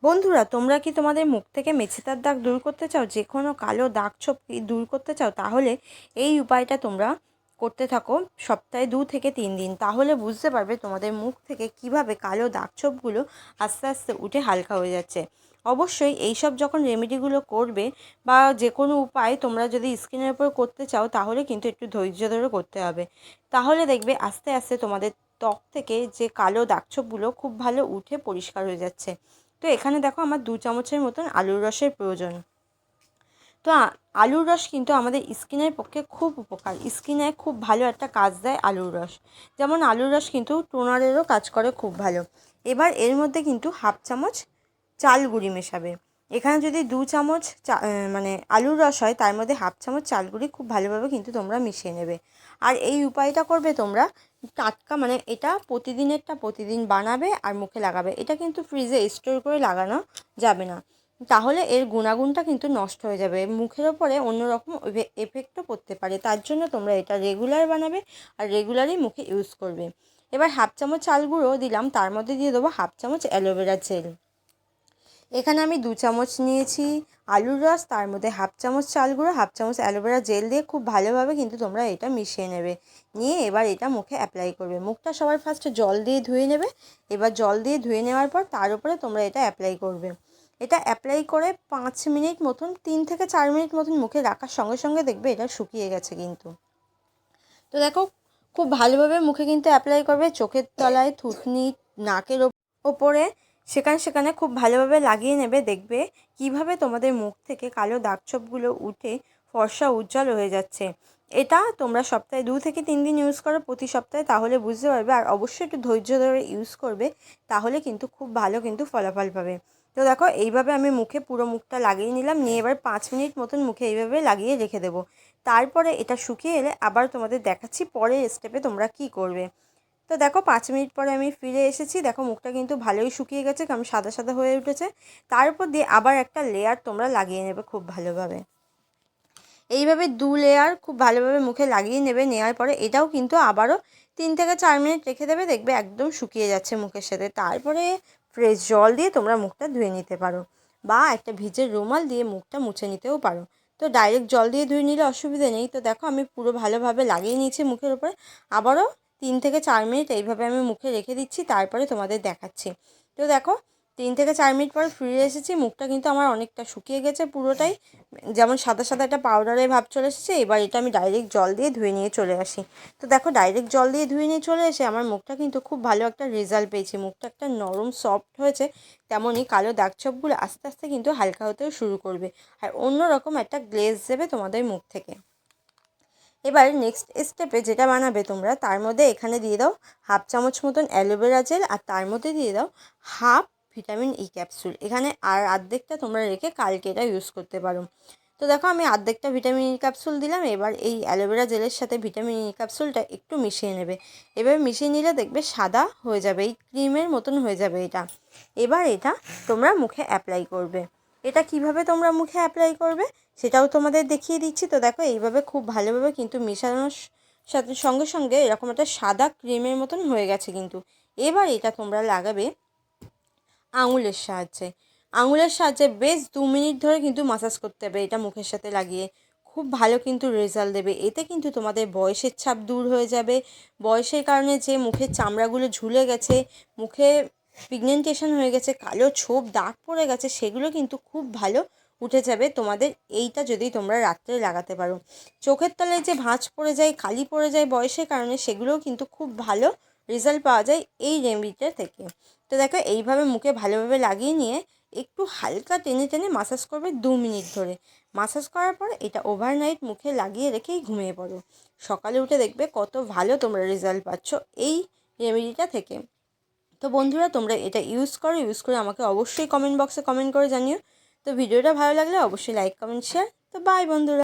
বন্ধুরা, তোমরা কি তোমাদের মুখ থেকে মেছেতার দাগ দূর করতে চাও, যে কোনো কালো দাগ ছোপ দূর করতে চাও? তাহলে এই উপায়টা তোমরা করতে থাকো সপ্তাহে 2 থেকে 3 দিন। তাহলে বুঝতে পারবে তোমাদের মুখ থেকে কিভাবে কালো দাগ ছোপগুলো আস্তে আস্তে উঠে হালকা হয়ে যাচ্ছে। অবশ্যই এইসব যখন রেমেডিগুলো করবে বা যে কোনো উপায় তোমরা যদি স্কিনের উপর করতে চাও, তাহলে কিন্তু একটু ধৈর্য ধরে করতে হবে। তাহলে দেখবে আস্তে আস্তে তোমাদের ত্বক থেকে যে কালো দাগ ছোপগুলো খুব ভালো উঠে পরিষ্কার হয়ে যাচ্ছে। তো এখানে দেখো আমার 2 চামচের মতন আলুর রসের প্রয়োজন। তো আলুর রস কিন্তু আমাদের স্কিনের পক্ষে খুব উপকার, স্কিনে খুব ভালো একটা কাজ দেয় আলুর রস। যেমন আলুর রস কিন্তু টোনারেরও কাজ করে খুব ভালো। এবার এর মধ্যে কিন্তু 1/2 চামচ চাল গুঁড়ি মেশাবে। এখানে যদি 2 চামচ মানে আলুর রস হয়, তার মধ্যে 1/2 চামচ চাল গুঁড়ি খুব ভালোভাবে কিন্তু তোমরা মিশিয়ে নেবে। আর এই উপায়টা করবে তোমরা টাটকা, মানে এটা প্রতিদিনেরটা প্রতিদিন বানাবে আর মুখে লাগাবে। এটা কিন্তু ফ্রিজে স্টোর করে লাগানো যাবে না, তাহলে এর গুণাগুণটা কিন্তু নষ্ট হয়ে যাবে, মুখের ওপরে অন্যরকম এফেক্টও পড়তে পারে। তার জন্য তোমরা এটা রেগুলার বানাবে আর রেগুলারই মুখে ইউজ করবে। এবার 1/2 চামচ চাল গুঁড়ো দিলাম, তার মধ্যে দিয়ে দেবো 1/2 চামচ অ্যালোভেরা জেল। এখানে আমি 2 চামচ নিয়েছি আলুর রস, তার মধ্যে 1/2 চামচ চাল গুঁড়ো, 1/2 চামচ অ্যালোভেরা জেল দিয়ে খুব ভালোভাবে কিন্তু তোমরা এটা মিশিয়ে নেবে। নিয়ে এবার এটা মুখে অ্যাপ্লাই করবে। মুখটা সবার ফার্স্টে জল দিয়ে ধুয়ে নেবে। এবার জল দিয়ে ধুয়ে নেওয়ার পর তার উপরে তোমরা এটা অ্যাপ্লাই করবে। এটা অ্যাপ্লাই করে 5 মিনিট মতন, 3 থেকে 4 মিনিট মতন মুখে রাখার সঙ্গে সঙ্গে দেখবে এটা শুকিয়ে গেছে কিন্তু। তো দেখো, খুব ভালোভাবে মুখে কিন্তু অ্যাপ্লাই করবে, চোখের তলায়, থুতনি, নাকের ওপরে, সেখানে সেখানে খুব ভালোভাবে লাগিয়ে নেবে। দেখবে কিভাবে তোমাদের মুখ থেকে কালো দাগ ছোপগুলো উঠে ফর্সা উজ্জ্বল হয়ে যাচ্ছে। এটা তোমরা সপ্তাহে 2 থেকে 3 দিন ইউজ করো প্রতি সপ্তাহে, তাহলে বুঝতে পারবে। আর অবশ্যই একটু ধৈর্য ধরে ইউজ করবে, তাহলে কিন্তু খুব ভালো কিন্তু ফলাফল পাবে। তো দেখো, এইভাবে আমি মুখে পুরো মুখটা লাগিয়ে নিলাম। নিয়ে এবার 5 মিনিট মতন মুখে এইভাবে লাগিয়ে রেখে দেবো। তারপরে এটা শুকিয়ে এলে আবার তোমাদের দেখাচ্ছি পরের স্টেপে তোমরা কি করবে। তো দেখো, 5 মিনিট পরে আমি ফিরে এসেছি। দেখো মুখটা কিন্তু ভালোই শুকিয়ে গেছে, কারণ সাদা সাদা হয়ে উঠেছে। তারপর দিয়ে আবার একটা লেয়ার তোমরা লাগিয়ে নেবে খুব ভালোভাবে। এইভাবে 2 লেয়ার খুব ভালোভাবে মুখে লাগিয়ে নেবে। নেওয়ার পরে এটাও কিন্তু আবারও 3 থেকে 4 মিনিট রেখে দেবে। দেখবে একদম শুকিয়ে যাচ্ছে মুখের সাথে। তারপরে ফ্রেশ জল দিয়ে তোমরা মুখটা ধুয়ে নিতে পারো, বা একটা ভিজে রুমাল দিয়ে মুখটা মুছে নিতেও পারো। তো ডাইরেক্ট জল দিয়ে ধুয়ে নিলে অসুবিধা নেই। তো দেখো, আমি পুরো ভালোভাবে লাগিয়ে নিয়েছি মুখের উপরে। আবারও 3 থেকে 4 মিনিট এইভাবে আমি মুখে রেখে দিচ্ছি, তারপরে তোমাদের দেখাচ্ছি। তো দেখো, 3 থেকে 4 মিনিট পর ফিরে এসেছি। মুখটা কিন্তু আমার অনেকটা শুকিয়ে গেছে পুরোটাই, যেমন সাদা সাদা একটা পাউডারের ভাব চলে এসেছে। এবার এটা আমি ডাইরেক্ট জল দিয়ে ধুয়ে নিয়ে চলে আসি। তো দেখো, ডাইরেক্ট জল দিয়ে ধুয়ে নিয়ে চলে এসে আমার মুখটা কিন্তু খুব ভালো একটা রেজাল্ট পেয়েছি। মুখটা একটা নরম সফট হয়েছে। তেমনই কালো দাগ ছোপগুলো আস্তে আস্তে কিন্তু হালকা হতেও শুরু করবে, আর অন্যরকম একটা গ্লেজ দেবে তোমাদের মুখ থেকে। এবার নেক্সট স্টেপে যেটা বানাবে তোমরা, তার মধ্যে এখানে দিয়ে দাও 1/2 চামচ মতন অ্যালোভেরা জেল, আর তার মধ্যে দিয়ে দাও 1/2 ভিটামিন ই ক্যাপসুল। এখানে আর অর্ধেকটা তোমরা রেখে কালকে এটা ইউজ করতে পারো। তো দেখো, আমি অর্ধেকটা ভিটামিন ই ক্যাপসুল দিলাম। এবার এই অ্যালোভেরা জেলের সাথে ভিটামিন ই ক্যাপসুলটা একটু মিশিয়ে নেবে। এবার মিশিয়ে নিলে দেখবে সাদা হয়ে যাবে, এই ক্রিমের মতন হয়ে যাবে এটা। এবার এটা তোমরা মুখে অ্যাপ্লাই করবে। এটা কিভাবে তোমরা মুখে অ্যাপ্লাই করবে সেটাও তোমাদের দেখিয়ে দিচ্ছি। তো দেখো, এইভাবে খুব ভালোভাবে কিন্তু মেশানোর সাথে সঙ্গে সঙ্গে এরকম একটা সাদা ক্রিমের মতন হয়ে গেছে কিন্তু। এবার এটা তোমরা লাগাবে আঙুলের সাহায্যে। আঙুলের সাহায্যে বেশ 2 মিনিট ধরে কিন্তু মাসাজ করতে হবে এটা মুখের সাথে লাগিয়ে। খুব ভালো কিন্তু রেজাল্ট দেবে। এতে কিন্তু তোমাদের বয়সের ছাপ দূর হয়ে যাবে। বয়সের কারণে যে মুখের চামড়াগুলো ঝুলে গেছে, মুখে পিগমেন্টেশন হয়ে গেছে, কালো ছোপ দাগ পড়ে গেছে, সেগুলো কিন্তু খুব ভালো উঠে যাবে তোমাদের এইটা যদি তোমরা রাত্রে লাগাতে পারো। চোখের তলায় যে ভাঁজ পড়ে যায়, কালি পড়ে যায় বয়সের কারণে, সেগুলোও কিন্তু খুব ভালো রেজাল্ট পাওয়া যায় এই রেমেডিটা থেকে। তো দেখো, এইভাবে মুখে ভালোভাবে লাগিয়ে নিয়ে একটু হালকা টেনে টেনে মাসাজ করবে 2 মিনিট ধরে। মাসাজ করার পর এটা ওভারনাইট মুখে লাগিয়ে রেখেই ঘুমিয়ে পড়ো। সকালে উঠে দেখবে কত ভালো তোমরা রেজাল্ট পাচ্ছ এই রেমেডিটা থেকে। তো বন্ধুরা, তোমরা এটা ইউজ করে আমাকে অবশ্যই কমেন্ট বক্সে কমেন্ট করে জানিও। তো ভিডিওটা ভালো লাগলে অবশ্যই লাইক, কমেন্ট, শেয়ার। তো বাই বন্ধুরা।